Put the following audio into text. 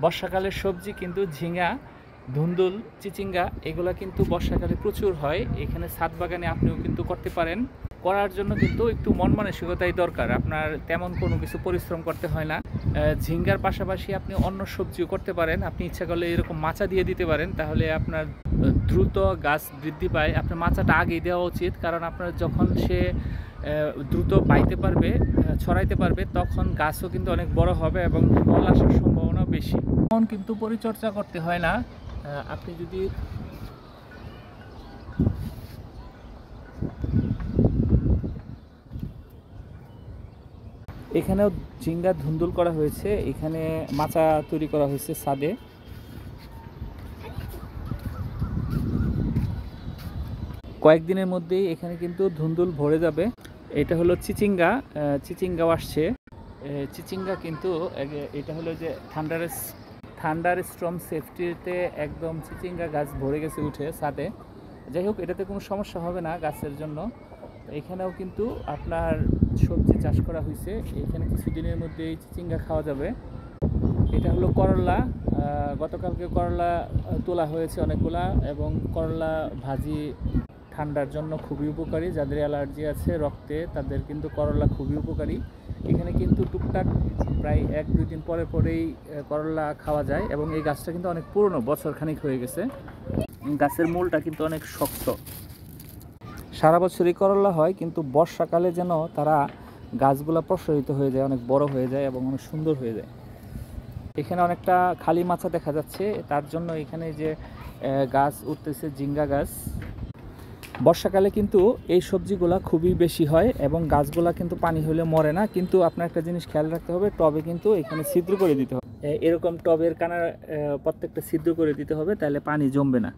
বর্ষাকালের সবজি কিন্তু ঝিঙা, ধুন্দুল, চিচিঙ্গা এগুলো কিন্তু বর্ষাকালে প্রচুর হয়। এখানে ছাদ বাগানে আপনিও কিন্তু করতে পারেন। করার জন্য কিন্তু একটু মন মানসিকতাই দরকার, আপনার তেমন কোনো কিছু পরিশ্রম করতে হয় না। ঝিঙ্গার পাশাপাশি আপনি অন্য সবজিও করতে পারেন। আপনি ইচ্ছা করলে এরকম মাচা দিয়ে দিতে পারেন, তাহলে আপনার দ্রুত গাছ বৃদ্ধি পায়। আপনার মাচাটা আগেই দেওয়া উচিত, কারণ আপনার যখন সে দ্রুত পাইতে পারবে, ছড়াইতে পারবে, তখন গাছও কিন্তু অনেক বড় হবে এবং ফল আসার সম্ভাবনা বেশি। তখন কিন্তু পরিচর্যা করতে হয় না। আপনি যদি এখানেও ঝিঙ্গা ধুন্দুল করা হয়েছে, এখানে মাচা তৈরি করা হয়েছে ছাদে। কয়েকদিনের মধ্যেই এখানে কিন্তু ধুন্দুল ভরে যাবে। এটা হলো চিচিঙ্গা, চিচিঙ্গাও আসছে। চিচিঙ্গা কিন্তু এটা হলো যে থান্ডার স্টর্ম সেফটিতে একদম চিচিঙ্গা গাছ ভরে গেছে উঠে ছাদে। যাই হোক, এটাতে কোনো সমস্যা হবে না গাছের জন্য। এখানেও কিন্তু আপনার সবজি চাষ করা হয়েছে, এখানে কিছুদিনের মধ্যেই চিচিঙ্গা খাওয়া যাবে। এটা হলো করলা, গতকালকে করলা তোলা হয়েছে অনেকগুলা, এবং করলা ভাজি ঠান্ডার জন্য খুবই উপকারী। যাদের অ্যালার্জি আছে রক্তে, তাদের কিন্তু করলা খুবই উপকারী। এখানে কিন্তু টুকটাক প্রায় 1-2 দিন পরে পরেই করলা খাওয়া যায়, এবং এই গাছটা কিন্তু অনেক পুরনো, বছর খানিক হয়ে গেছে। গাছের মূলটা কিন্তু অনেক শক্ত। সারা বছরই করলা হয়, কিন্তু বর্ষাকালে যেন তারা গাছগুলো প্রসারিত হয়ে যায়, অনেক বড় হয়ে যায় এবং অনেক সুন্দর হয়ে যায়। এখানে অনেকটা খালি মাচা দেখা যাচ্ছে, তার জন্য এখানে যে গাছ উঠতেছে ঝিঙ্গা গাছ। বর্ষাকালে কিন্তু এই সবজিগুলা খুবই বেশি হয় এবং গাছগুলা কিন্তু পানি হলে মরে না। কিন্তু আপনার একটা জিনিস খেয়াল রাখতে হবে, টবে কিন্তু এখানে ছিদ্র করে দিতে হবে। এরকম টবের কানা প্রত্যেকটা ছিদ্র করে দিতে হবে, তাহলে পানি জমবে না।